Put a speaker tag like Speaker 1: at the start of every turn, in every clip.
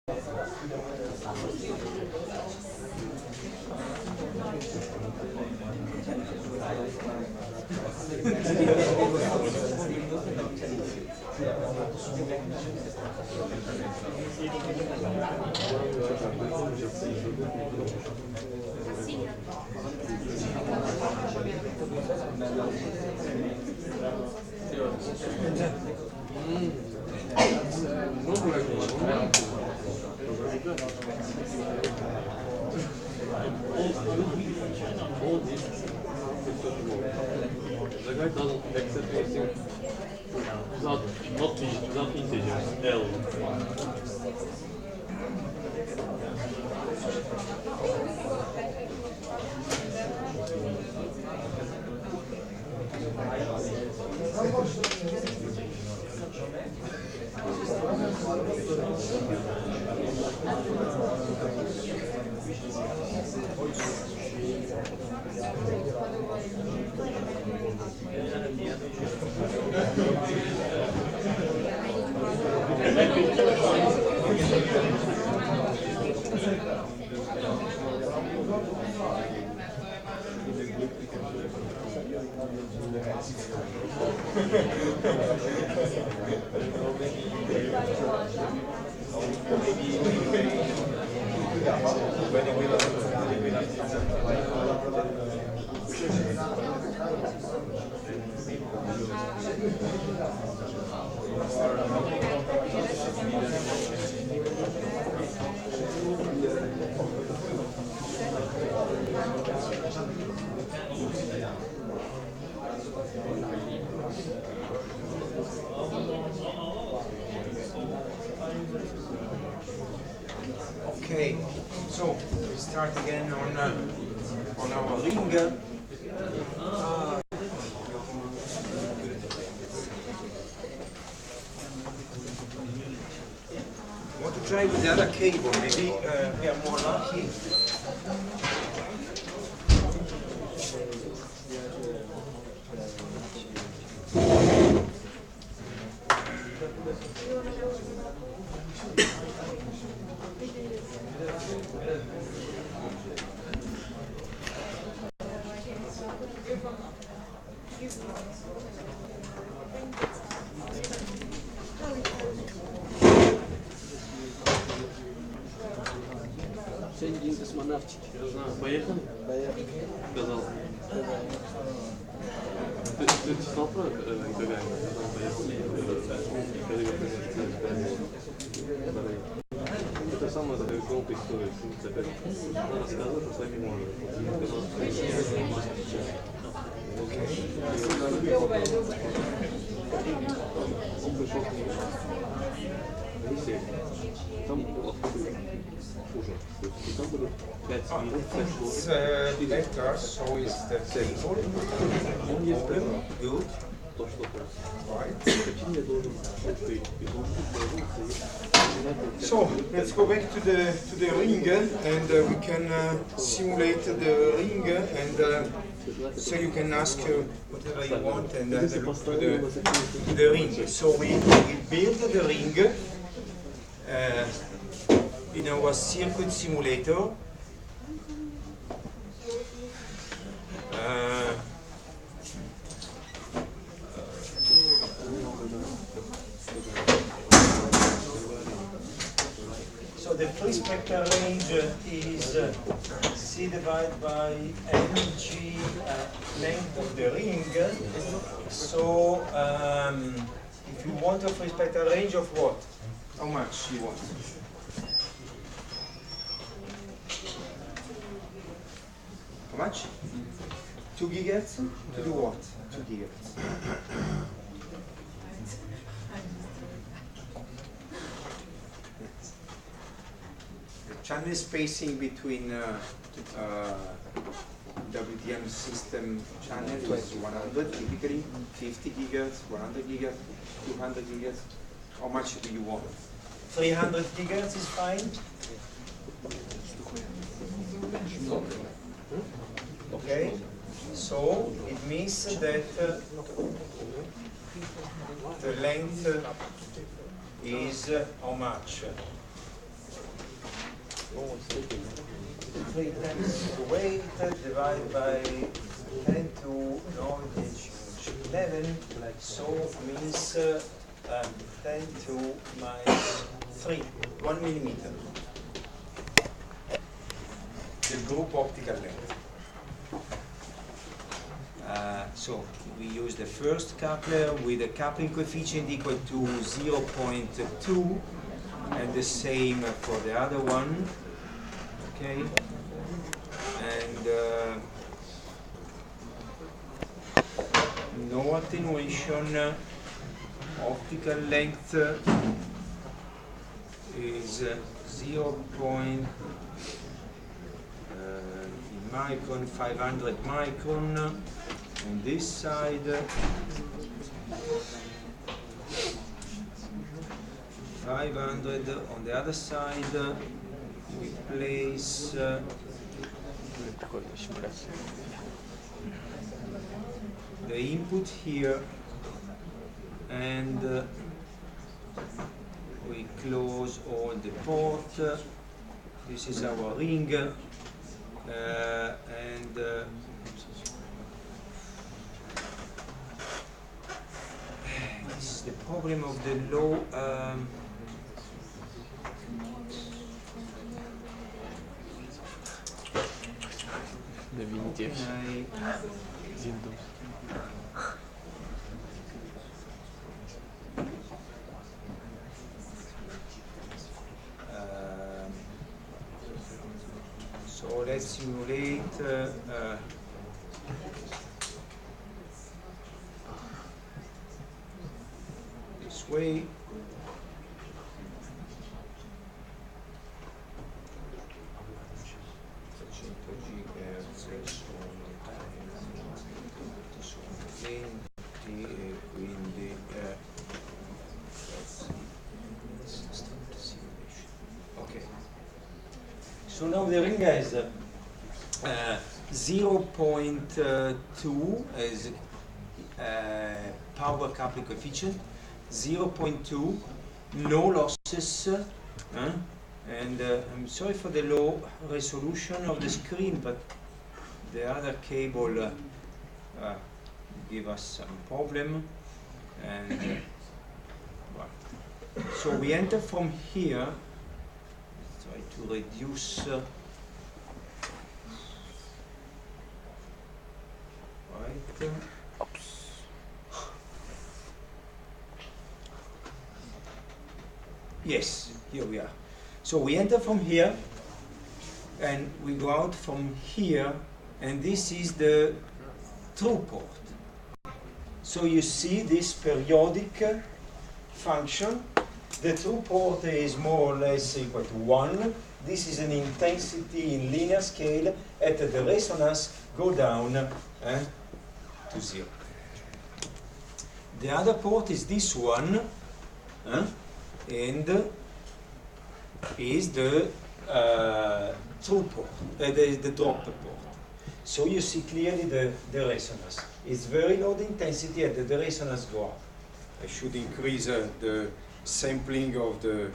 Speaker 1: The guy doesn't accept anything without not integers, L.
Speaker 2: Okay, so we start again on our ring. I want to try with the other cable, maybe we are more lucky.
Speaker 1: Сеньдин космонавтики. Я знаю. Поехали?
Speaker 3: Поехали.
Speaker 1: Сказал. Ты читал про Гагарина? Это самая такая громкая история. Она рассказывает о своей маме. Он пришел к ней. Они сели. Там было ужин. И там было 5 минут.
Speaker 2: Letter, so is the cable.
Speaker 1: Он есть
Speaker 2: Good.
Speaker 1: то, что
Speaker 2: Right.
Speaker 1: почему я должен
Speaker 2: So let's go back to the ring, and we can simulate the ring, and so you can ask whatever you want and have a look to the ring. So we build the ring in our circuit simulator. So the free spectral range is C divided by mg length of the ring. So if you want a free spectral range of what? How much you want? How much? 2 gigahertz? To do what? 2 gigahertz. Channel spacing between WDM system channel is 100 typically, 50 gigahertz, 100 gigahertz, 200 gigahertz. How much do you want? 300 gigahertz is fine. Okay, so it means that the length is how much? 3 times the weight divided by 10 to 11, so means 10 to minus 3, 1 millimeter. The group optical length. So we use the first coupler with a coupling coefficient equal to 0.2, and the same for the other one. Okay, and no attenuation. Optical length is 0. Micron, 500 micron on this side, 500 on the other side. We place the input here, and we close all the ports. This is our ring. And this is the problem of the low so let's simulate this way. So now the ring has 0.2 as power coupling coefficient, 0.2, no losses, and I'm sorry for the low resolution of the screen, but the other cable give us some problem, and well. So we enter from here. Try to reduce right. Yes, here we are. So we enter from here, and we go out from here, and this is the through port. So you see this periodic function. The through port is more or less equal to 1. This is an intensity in linear scale. At the resonance, go down to 0. The other port is this one, and is the through port, the drop port. So you see clearly the resonance. It's very low the intensity, and the resonance go up. I should increase the sampling of the,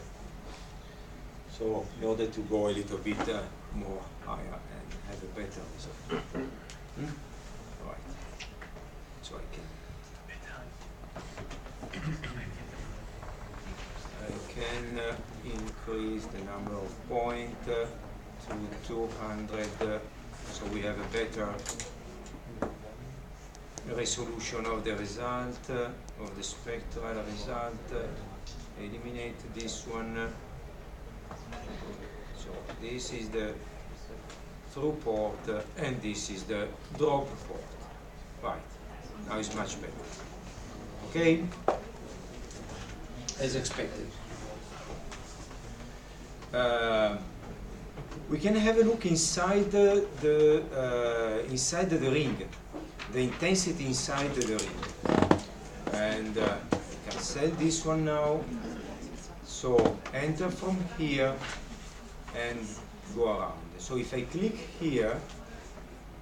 Speaker 2: so in order to go a little bit more higher and have a better result. Right. So I can increase the number of points to 200, so we have a better resolution of the result, of the spectral result. Eliminate this one. So this is the through port, and this is the drop port. Right. Now it's much better. Okay? As expected. We can have a look inside the ring, the intensity inside the ring, and we can set this one now. So enter from here and go around. So if I click here,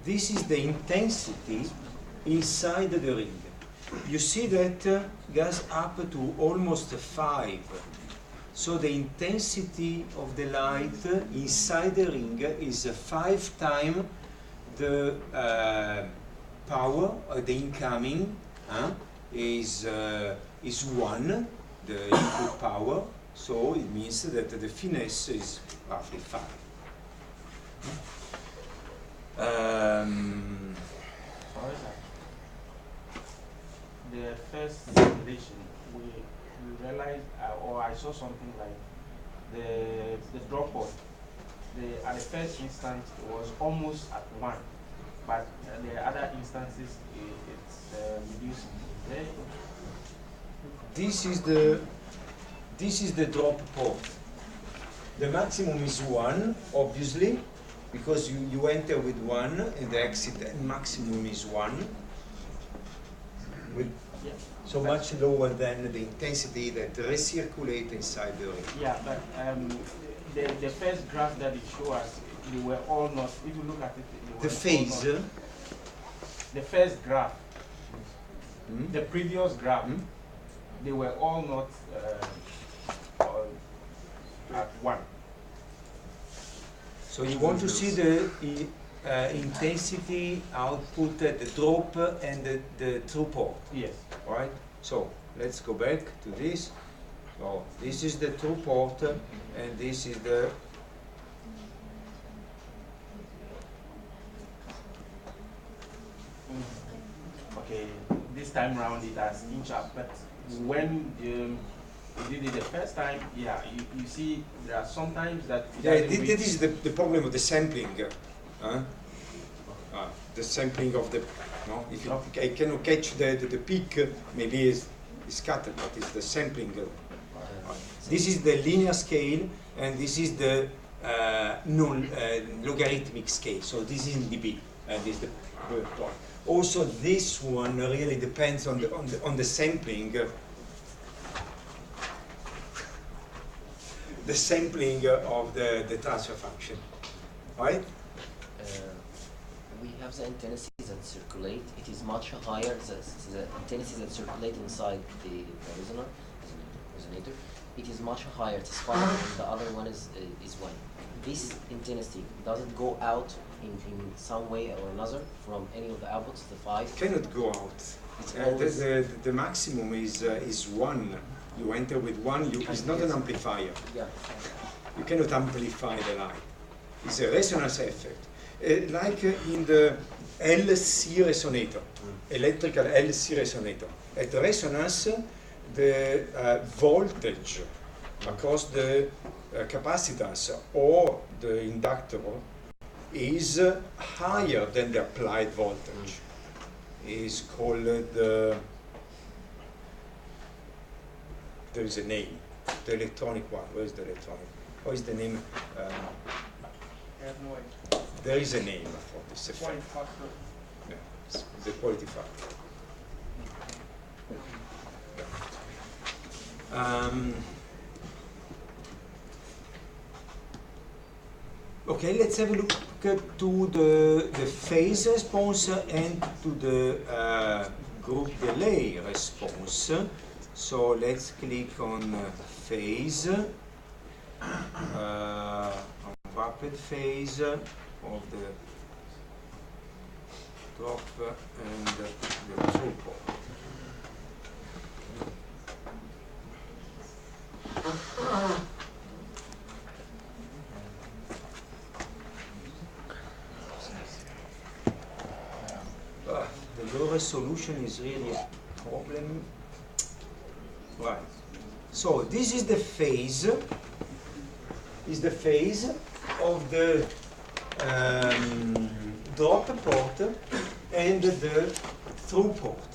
Speaker 2: this is the intensity inside the ring. You see that goes up to almost 5. So the intensity of the light inside the ring is 5 times the power of the incoming is 1, the input power. So it means that the finesse is roughly 5.
Speaker 3: The first simulation, we realized, or I saw something like the drop point. At the first instance, it was almost at 1, but the other instances, it's reducing.
Speaker 2: This is the drop port. The maximum is 1, obviously, because you enter with 1 and the exit maximum is 1. So much lower than the intensity that recirculates inside the ring.
Speaker 3: Yeah, but the first graph that it showed us, they were all not, if you look at it, they were
Speaker 2: the phase.
Speaker 3: all not, the first graph, the previous graph, they were all not at 1.
Speaker 2: So you want to see the intensity output at the drop and the through port.
Speaker 3: Yes.
Speaker 2: All right. So let's go back to this. So this is the through port, and this is the
Speaker 3: Okay, this time round it has inched up, but when you did it the first time, yeah, you see there are sometimes that
Speaker 2: this is the problem of the sampling. The sampling of the, if you cannot catch the peak, maybe it's scattered, but it's the sampling. This is the linear scale, and this is the logarithmic scale. So this is in dB, and this is the point. Also, this one really depends on the sampling. The sampling of the transfer function, right?
Speaker 4: We have the intensities that circulate. It is much higher. The intensities that circulate inside the resonator. It is much higher. It's 5, and the other one is 1. This intensity doesn't go out in some way or another from any of the outputs. The 5
Speaker 2: cannot go out. The maximum is 1. You enter with 1. It's not an amplifier.
Speaker 4: Yeah.
Speaker 2: You cannot amplify the light. It's a resonance effect. Like in the LC resonator, electrical LC resonator. At resonance, the voltage across the capacitance or the inductor is higher than the applied voltage. Is called there is a name, the electronic one. Where is the electronic? What is the name?
Speaker 3: I have no idea.
Speaker 2: There is a name for this effect. Yeah, the quality factor. Okay, let's have a look to the phase response and to the group delay response. So let's click on phase, on rapid phase of the drop and the throughput. The low resolution is really a problem. Right. So this is the phase. Of the drop port and the through port.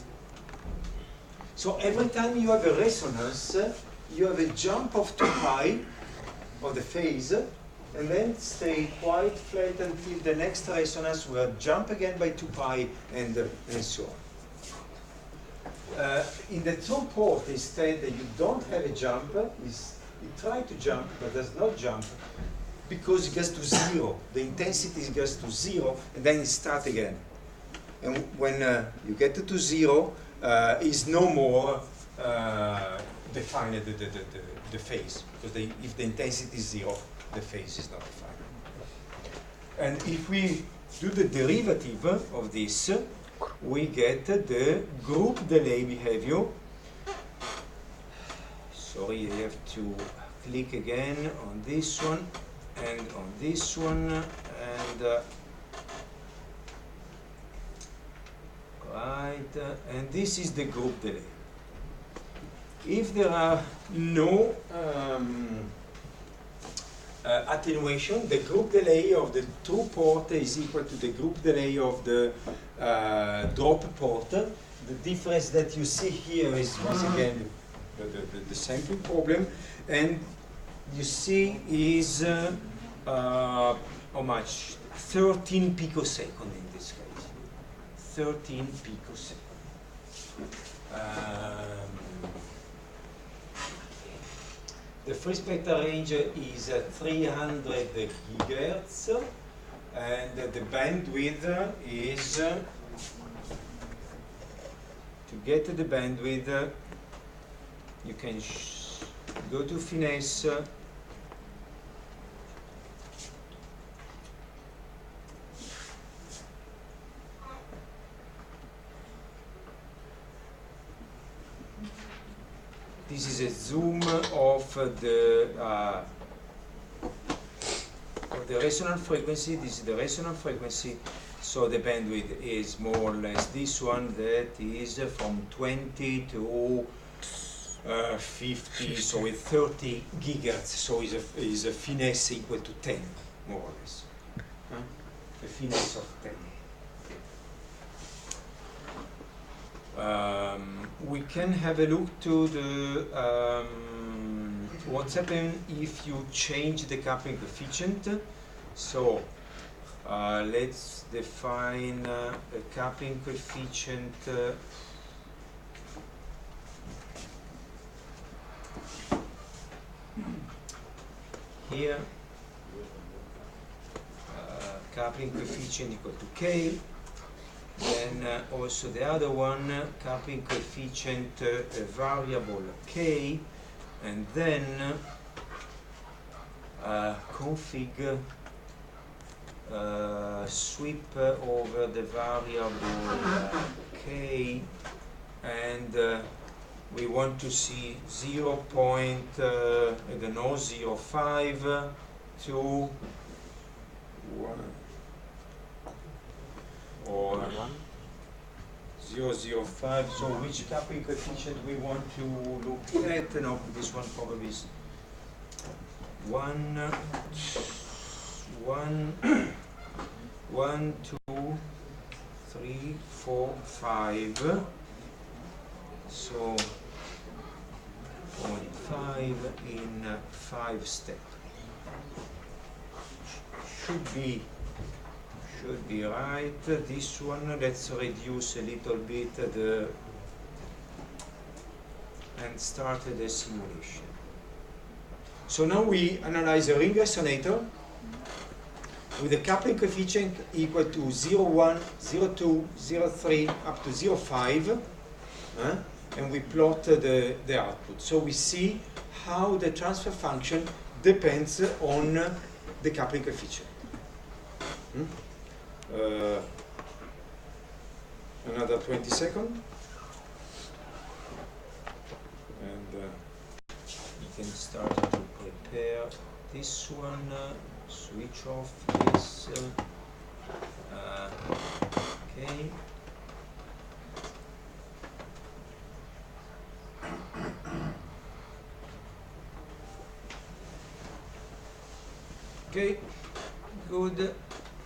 Speaker 2: So every time you have a resonance, you have a jump of 2 pi of the phase, and then stay quite flat until the next resonance will jump again by 2 pi and so on. In the through port, instead, you don't have a jump. It tries to jump, but does not jump because it gets to 0. The intensity gets to 0, and then it starts again. And when you get to 0, is no more defined the the phase, because if the intensity is 0, the phase is not defined. And if we do the derivative of this, we get the group delay behavior. Sorry, I have to click again on this one and on this one, and right, and this is the group delay. If there are no attenuation, the group delay of the true port is equal to the group delay of the drop port. The difference that you see here is once again the sampling problem, and you see is how much? 13 picosecond in this case. 13 picosecond. The free spectral range is 300 gigahertz, and the bandwidth is, to get the bandwidth, you can go to finesse, this is a zoom of the resonant frequency. This is the resonant frequency, so the bandwidth is more or less this one, that is from 20 to 50, so it's 30 gigahertz, so is a finesse equal to 10, more or less. A finesse of 10. We can have a look to the what's happened if you change the coupling coefficient. So let's define a coupling coefficient here. Coupling coefficient equal to K. Then also the other one, coupling coefficient, a variable K, and then config sweep over the variable K, and we want to see 0. I don't know, 0.5 to 1. Or 0.05. So which coupling coefficient we want to look at? No, this one probably is 1, 2, 3, 4, 5. So 0.5 in 5 steps. Should be right. This one, let's reduce a little bit and start the simulation. So now we analyze a ring resonator with a coupling coefficient equal to 0.1, 0.2, 0.3 up to 0.5, and we plot the output. So we see how the transfer function depends on the coupling coefficient. Another 20 seconds, and you can start to prepare this one, switch off this, okay. Okay, good.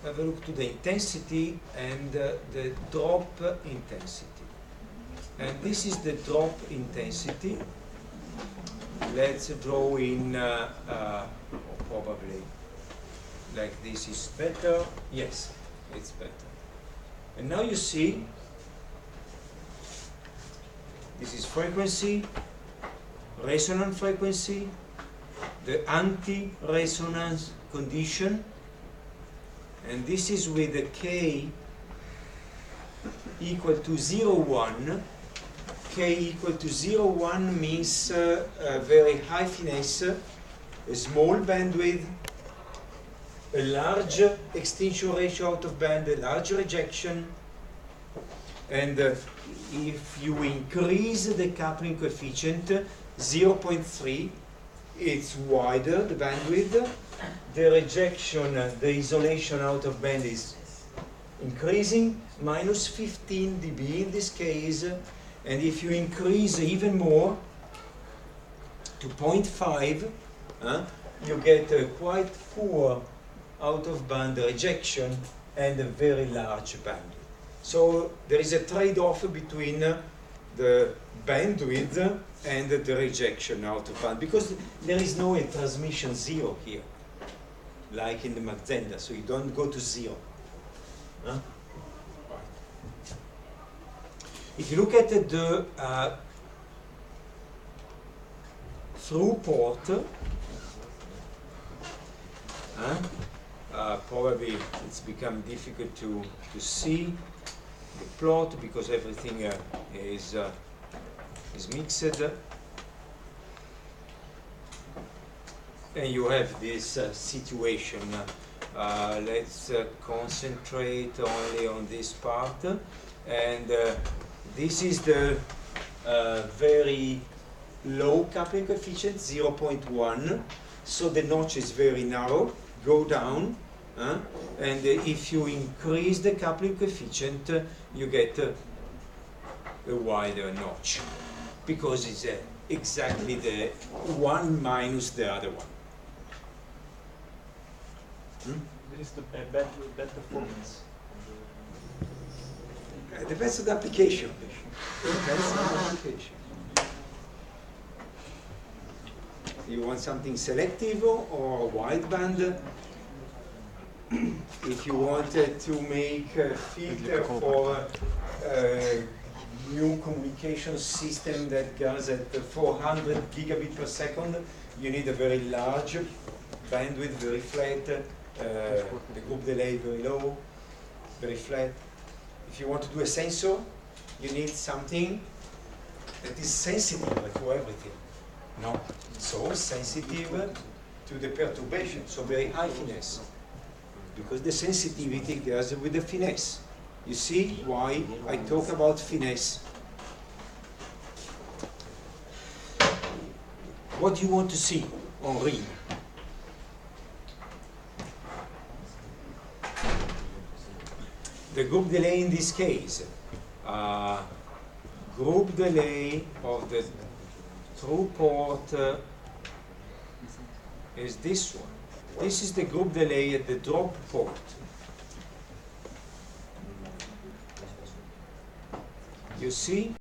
Speaker 2: Have a look to the intensity and the drop intensity. And this is the drop intensity. Let's draw in, probably like this is better. Yes, it's better. And now you see, this is frequency, resonant frequency, the anti-resonance condition, and this is with the K equal to 0.1, k equal to 0, 1 means a very high finesse, a small bandwidth, a large extinction ratio out of band, a large rejection, and if you increase the coupling coefficient 0.3, it's wider, the bandwidth, the rejection, the isolation out of band is increasing, minus 15 dB in this case, and if you increase even more to 0.5, you get a quite poor out of band rejection and a very large bandwidth. So there is a trade-off between the bandwidth and the rejection out of band, because there is no transmission zero here, like in the Magenta, so you don't go to zero. If you look at the through port, probably it's become difficult to see the plot because everything is mixed, and you have this situation. Let's concentrate only on this part, and this is the very low coupling coefficient, 0.1, so the notch is very narrow, go down, and if you increase the coupling coefficient, you get a wider notch, because it's exactly the one minus the other one.
Speaker 3: This is the bad performance.
Speaker 2: Depends on the application. Depends on the application. You want something selective or wideband? If you wanted to make a filter for a new communication system that goes at 400 gigabit per second, you need a very large bandwidth, very flat, the group delay very low, very flat. If you want to do a sensor, you need something that is sensitive to everything. No, so sensitive to the perturbation, so very high finesse, because the sensitivity goes with the finesse. You see why I talk about finesse. What do you want to see on ring? The group delay in this case, group delay of the through port is this one. This is the group delay at the drop port. You see?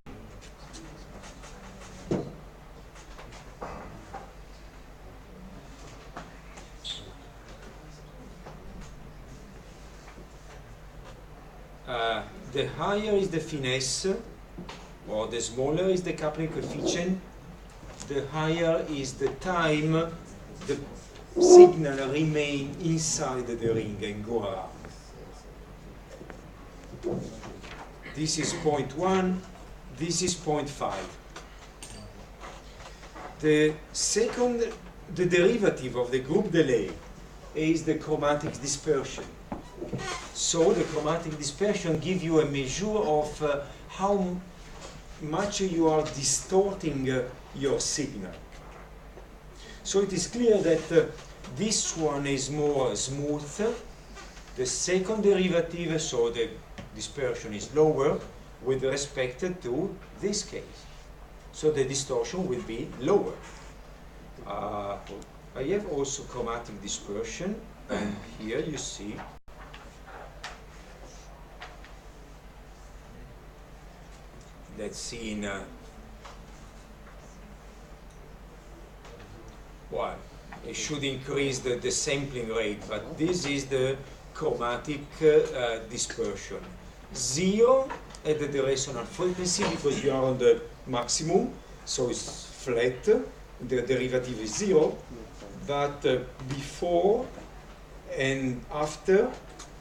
Speaker 2: The higher is the finesse, or the smaller is the coupling coefficient, the higher is the time the signal remain inside the ring and go around. This is 0.1, this is 0.5. The derivative of the group delay is the chromatic dispersion. So the chromatic dispersion gives you a measure of how much you are distorting your signal. So it is clear that this one is more smooth. The second derivative, so the dispersion is lower with respect to this case. So the distortion will be lower. I have also chromatic dispersion, and here you see let's see in well, it should increase the sampling rate, but this is the chromatic dispersion. 0 at the resonant frequency because you are on the maximum, so it's flat, the derivative is 0, but before and after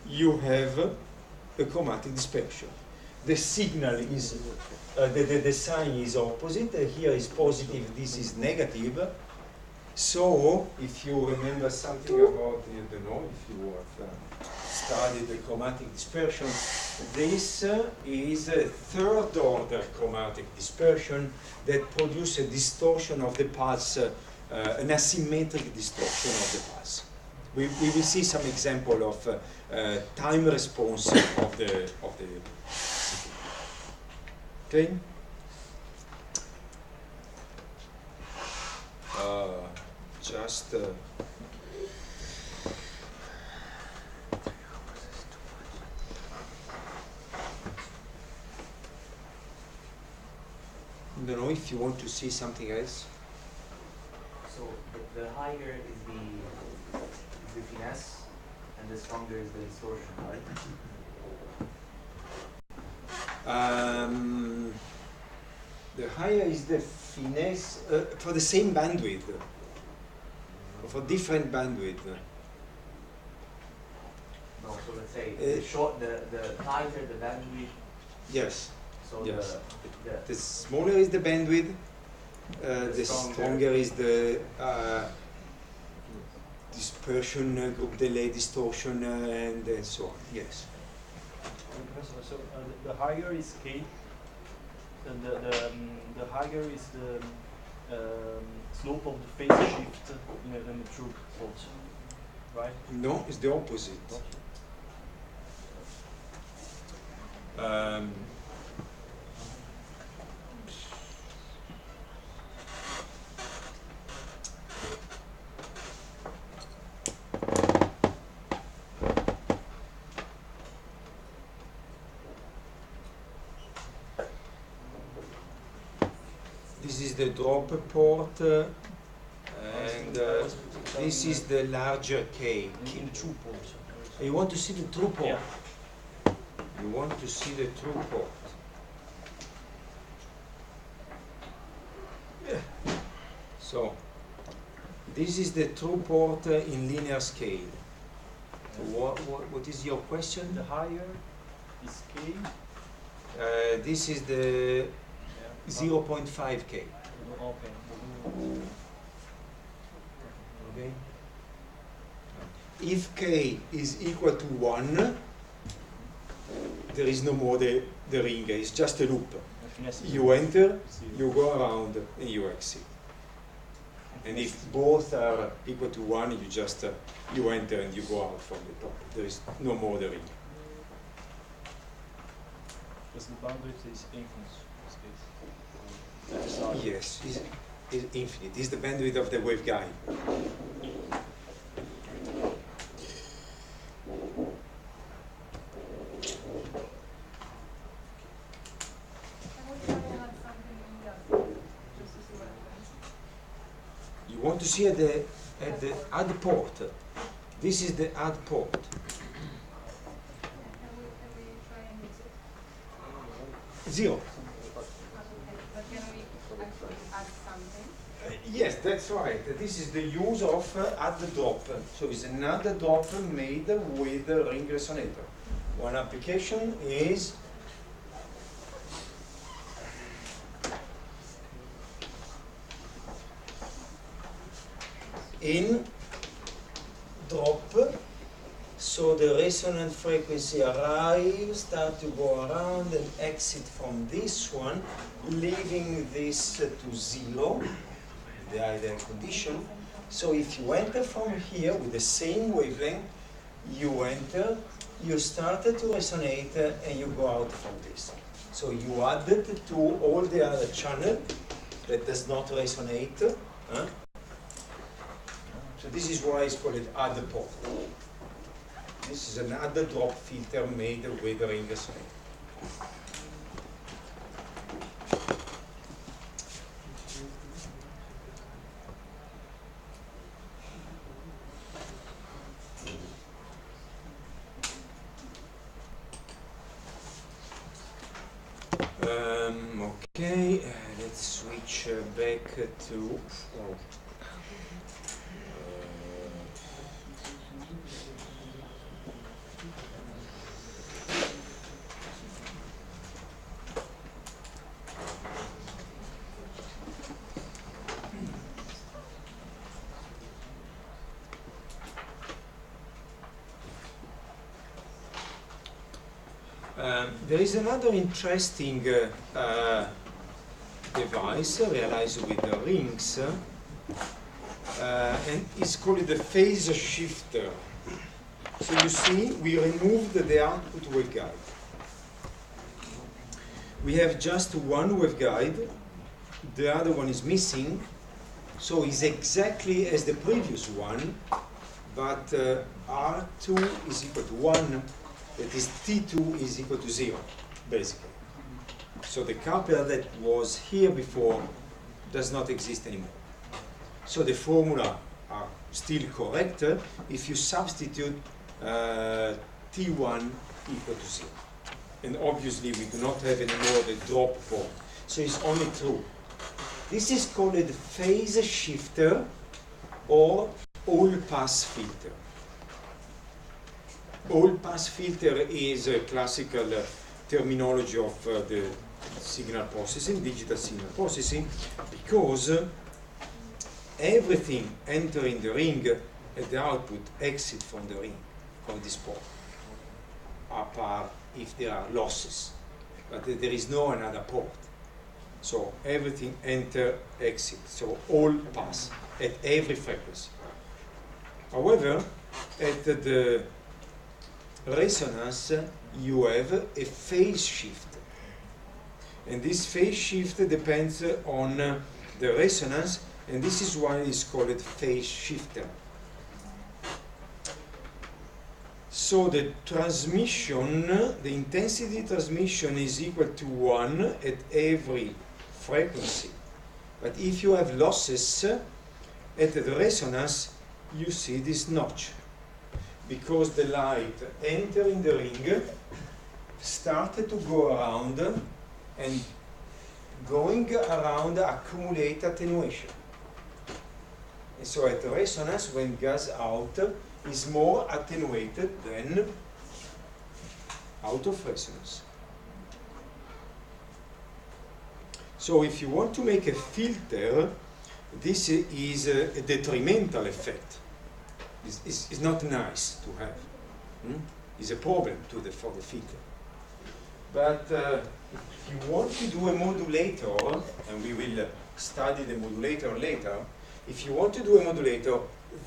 Speaker 2: you have a chromatic dispersion. the signal is, the sign is opposite. Here is positive, this is negative. So, if you remember something about, I don't know, if you have studied the chromatic dispersion, this is a third order chromatic dispersion that produces a distortion of the pulse, an asymmetric distortion of the pulse. We will see some example of time response of the okay. Just I don't know if you want to see something else.
Speaker 5: So the higher is the finesse, and the stronger is the distortion, right?
Speaker 2: The higher is the finesse for the same bandwidth, for different bandwidth.
Speaker 5: No, so let's say the tighter the bandwidth.
Speaker 2: Yes.
Speaker 5: So
Speaker 2: yes.
Speaker 5: the
Speaker 2: smaller is the bandwidth, the stronger is the dispersion, group delay distortion, and so on. Yes.
Speaker 6: So the higher is K, the higher is the slope of the phase shift in the true plot, right?
Speaker 2: No, it's the opposite. This is the drop port, and this is the larger K.
Speaker 6: In true port.
Speaker 2: You want to see the true port?
Speaker 6: Yeah.
Speaker 2: You want to see the true port. Yeah. So, this is the true port in linear scale. So what is your question?
Speaker 6: The higher is K.
Speaker 2: This is the 0.5 K.
Speaker 6: Okay.
Speaker 2: Okay. If K is equal to 1, there is no more the ring, it's just a loop. You enter, you go around, and you exit. And if both are equal to 1, you just you enter and you go out from the top. There is no more the ring.
Speaker 6: Because the bandwidth is infinite.
Speaker 2: Yes, is infinite. Is the bandwidth of the waveguide. You want to see at the add port. This is the add port. Zero. Yes, that's right. This is the use of add drop. So it's another drop made with a ring resonator. One application is in drop. So the resonant frequency arrives, start to go around and exit from this one, leaving this to 0, the ideal condition. So if you enter from here with the same wavelength, you enter, you started to resonate, and you go out from this. So you added to all the other channel that does not resonate. So this is why it's called add port. This is another drop filter made with a ring resonator. Okay, let's switch back to. There is another interesting device realized with the rings, and it's called the phase shifter. So you see, we removed the output waveguide. We have just one waveguide, the other one is missing, so it's exactly as the previous one, but R2 is equal to 1, that is T2 is equal to 0, basically. So the coupler that was here before does not exist anymore. So the formula are still correct if you substitute T1 equal to 0. And obviously we do not have anymore the drop point. So it's only true. This is called a phase shifter or all-pass filter. All-pass filter is a classical terminology of the signal processing, digital signal processing, because everything entering the ring at the output exit from the ring, from this port, apart if there are losses, but there is no another port. So everything enter, exit, so all pass at every frequency. However, at the resonance, you have a phase shift. And this phase shift depends on the resonance, and this is why it's called phase shifter. So the transmission, the intensity transmission is equal to 1 at every frequency. But if you have losses at the resonance, you see this notch. Because the light entering the ring started to go around, and going around accumulate attenuation. And so at the resonance, when gas out is more attenuated than out of resonance. So if you want to make a filter, this is a detrimental effect. It's not nice to have. It's a problem for the filter. But if you want to do a modulator, and we will study the modulator later, if you want to do a modulator,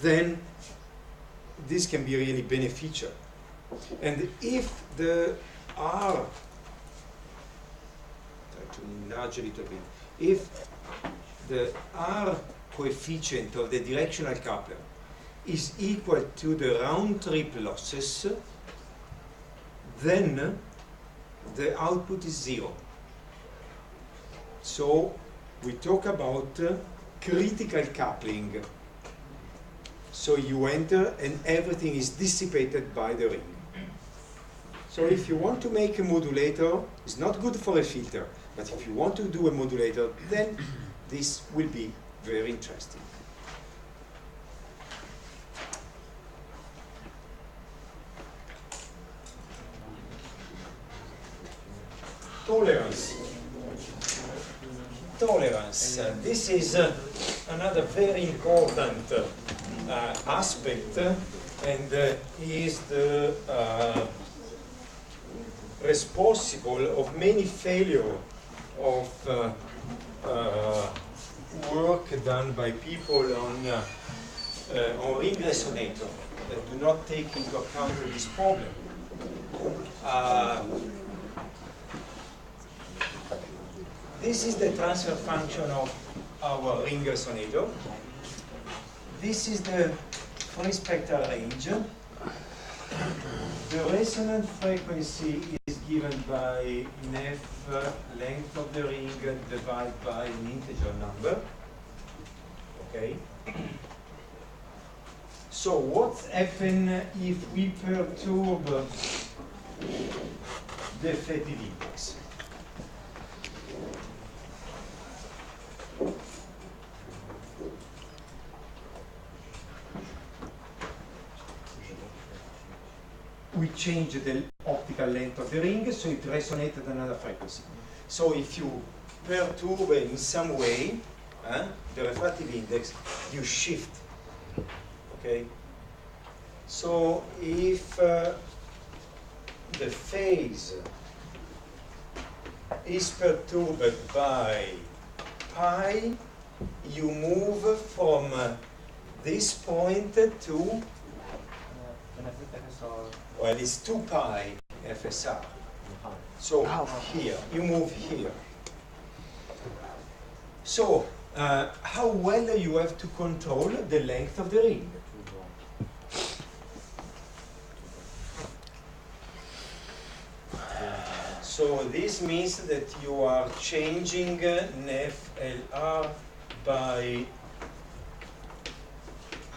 Speaker 2: then this can be really beneficial. And if the R, try to enlarge a little bit, if the R coefficient of the directional coupler is equal to the round trip losses, then the output is 0. So we talk about critical coupling. So you enter and everything is dissipated by the ring. So if you want to make a modulator, it's not good for a filter, but if you want to do a modulator, then this will be very interesting. Tolerance. Tolerance. This is another very important aspect, and is the responsible of many failure of work done by people on ring resonator that do not take into account this problem. This is the transfer function of our ring resonator. This is the free spectral range. The resonant frequency is given by in F length of the ring divided by an integer number. Okay. So what happens if we perturb the effective index? We change the optical length of the ring, so it resonates at another frequency. So if you perturb in some way the refractive index, you shift. Okay. So if the phase is perturbed by pi, you move from this point to, well, it's 2 pi FSR. So here, you move here. So, how well you have to control the length of the ring? So this means that you are changing NEF LR by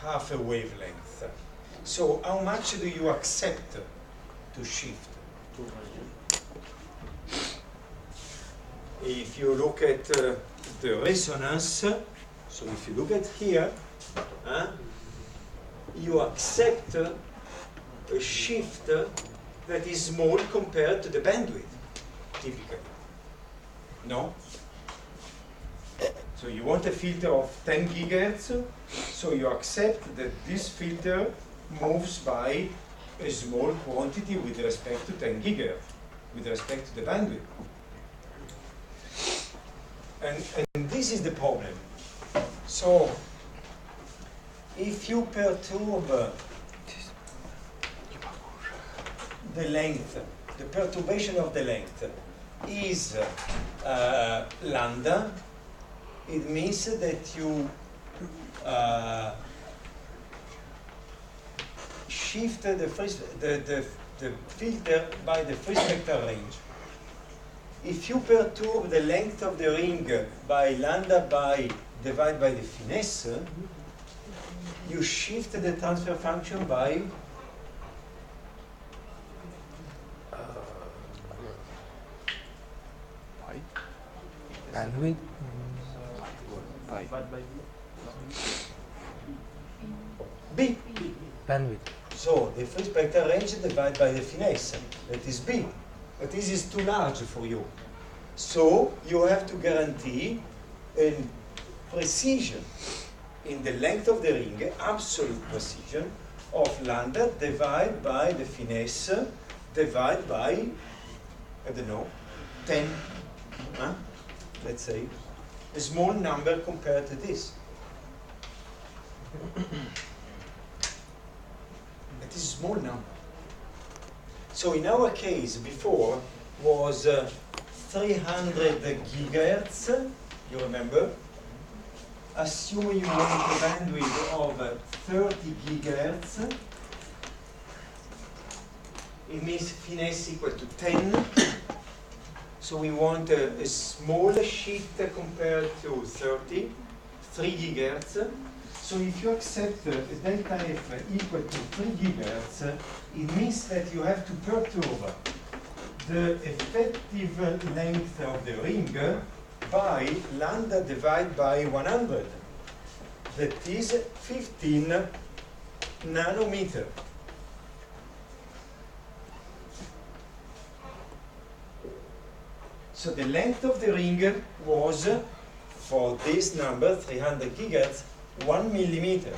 Speaker 2: half a wavelength. So how much do you accept to shift? If you look at the resonance, so if you look at here, you accept a shift that is small compared to the bandwidth, typically. No? So you want a filter of 10 gigahertz, so you accept that this filter moves by a small quantity with respect to 10 gigahertz, with respect to the bandwidth. And this is the problem. So, if you perturb the length, the perturbation of the length is lambda, it means that you shift the filter by the free spectral range. If you perturb the length of the ring by lambda divided by the finesse, you shift the transfer function by
Speaker 1: bandwidth.
Speaker 2: B.
Speaker 1: Bandwidth.
Speaker 2: So the free spectral range divided by the finesse, that is B. But this is too large for you. So you have to guarantee a precision in the length of the ring, absolute precision of lambda divided by the finesse divided by, I don't know, 10, let's say, a small number compared to this. That is a small number. So in our case, before was 300 gigahertz, you remember? Assuming you want a bandwidth of 30 gigahertz, it means finesse equal to 10. So we want a smaller shift compared to 30, 3 gigahertz. So if you accept delta F equal to 3 gigahertz, it means that you have to perturb the effective length of the ring by lambda divided by 100. That is 15 nanometer. So the length of the ring was, for this number, 300 gigahertz, 1 millimeter.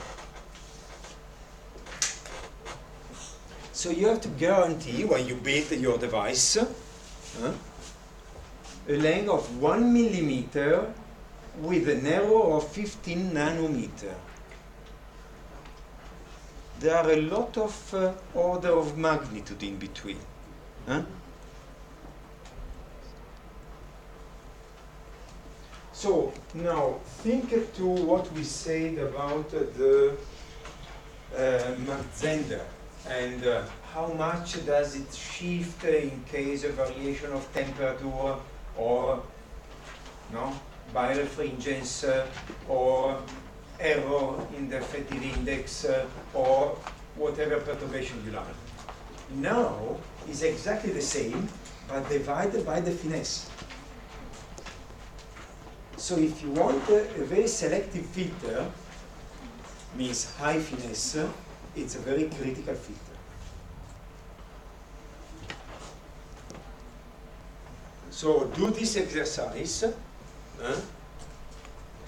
Speaker 2: So you have to guarantee, when you build your device, a length of 1 millimeter with an error of 15 nanometer. There are a lot of order of magnitude in between. So now think to what we said about the Mach Zehnder and how much does it shift in case of variation of temperature or birefringence or error in the effective index or whatever perturbation you like. Now is exactly the same but divided by the finesse. So if you want a very selective filter, means high finesse, it's a very critical filter. So do this exercise,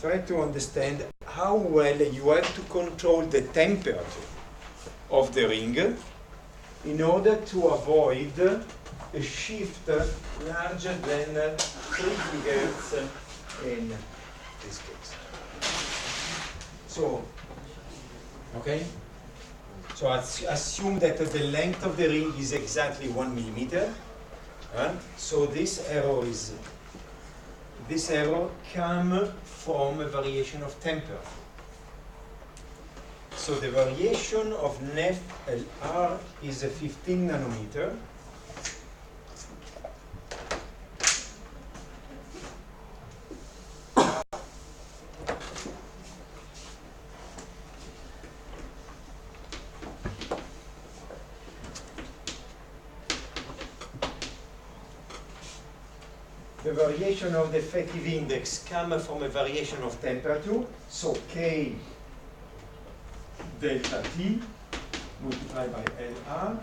Speaker 2: try to understand how well you have to control the temperature of the ring in order to avoid a shift larger than 3 gigahertz in this case. So, okay? So assume that the length of the ring is exactly 1 millimeter. So this error comes from a variation of temperature. So the variation of NF-LR is a 15 nanometer. The variation of the effective index comes from a variation of temperature, so K delta T multiplied by LR,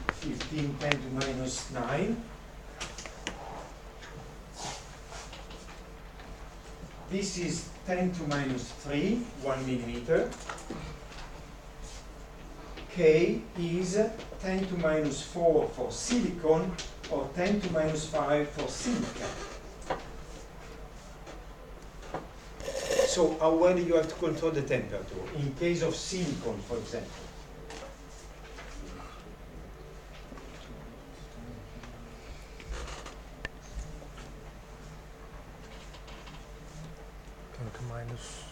Speaker 2: 15 10 to minus 9. This is 10 to minus 3, 1 millimeter. K is 10 to minus 4 for silicon, or 10 to minus 5 for silica. So how well do you have to control the temperature? In case of silicon, for example.
Speaker 7: minus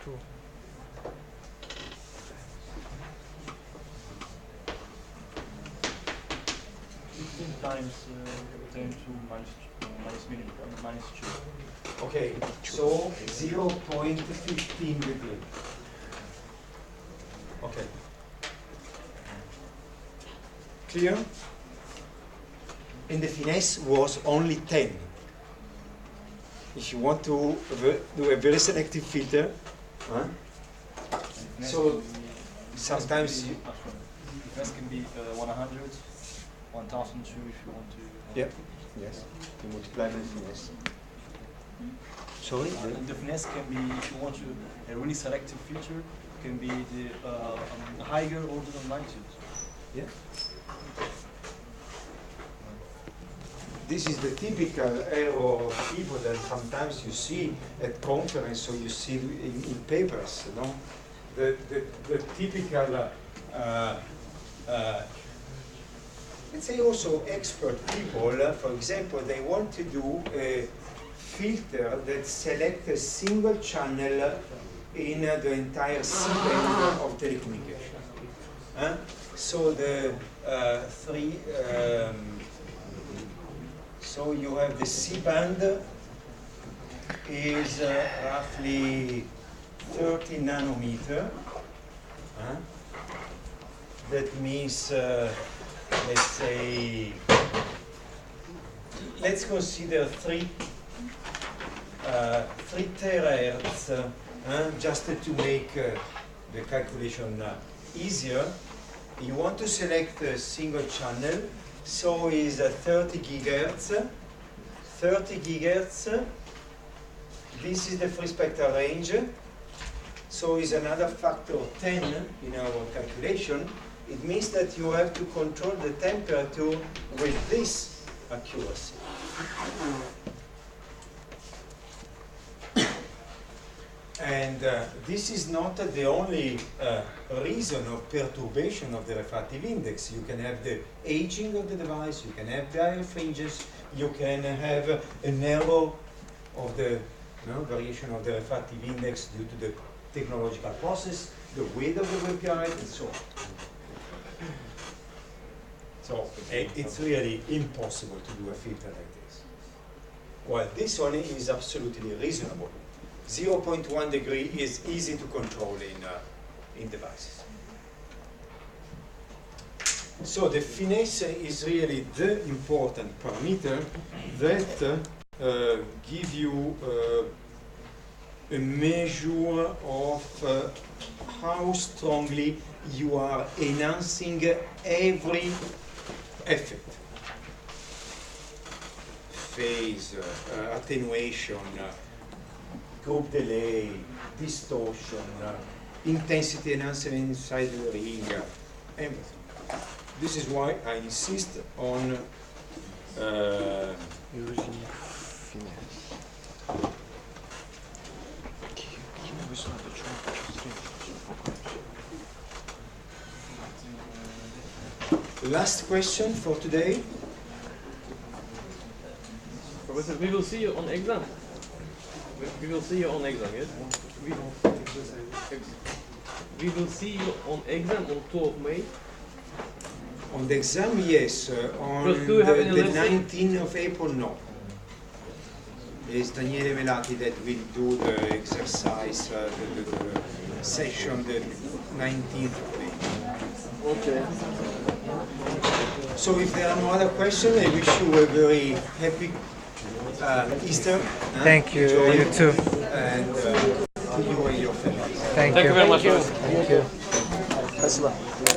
Speaker 7: 2.
Speaker 6: Times 10 to minus 2.
Speaker 2: Okay, so 0.15 degree. Okay. Clear? And the finesse was only 10. If you want to do a very selective filter, so sometimes you,
Speaker 6: finesse can be 100, 1002 if you want to.
Speaker 2: yeah, yes, you multiply by finesse. Sorry?
Speaker 6: The finesse can be, if you want to, a really selective filter, can be the higher order of magnitude.
Speaker 2: Yeah. This is the typical error of people that sometimes you see at conference or you see in papers, you know? The typical, let's say also expert people, for example, they want to do a filter that selects a single channel in the entire C-band of telecommunication. So the so you have the C-band is roughly 30 nanometer. That means, let's say, let's consider 3 terahertz, just to make the calculation easier. You want to select a single channel, so is 30 gigahertz. 30 gigahertz, this is the free spectral range, so is another factor of 10 in our calculation. It means that you have to control the temperature with this accuracy. And this is not the only reason of perturbation of the refractive index. You can have the aging of the device, you can have dire fringes, you can have an error of the variation of the refractive index due to the technological process, the weight of the waveguide, and so on. So it's really impossible to do a filter like this. Well, this one is absolutely reasonable. 0.1 degree is easy to control in devices. So the finesse is really the important parameter that give you a measure of how strongly you are enhancing every effect. Phase, attenuation, group delay, distortion, intensity enhancement inside the ring, everything. This is why I insist on
Speaker 7: Using finesse.
Speaker 2: last question for today.
Speaker 8: Professor, we will see you on exam. We will see you on exam, yes? We will see you on exam on 2 of May.
Speaker 2: On the exam, yes. On
Speaker 8: Because do you have any
Speaker 2: the
Speaker 8: lesson?
Speaker 2: 19th of April, no. It's Daniele Velati that will do the exercise, the session, the 19th of May.
Speaker 8: Okay.
Speaker 2: So if there are no other questions, I wish you a very happy Easter.
Speaker 7: Thank you,
Speaker 2: Enjoy
Speaker 7: you too.
Speaker 2: And you and your family.
Speaker 7: Thank
Speaker 8: Thank
Speaker 7: you.
Speaker 8: you very much.
Speaker 7: Thank you. Thank you.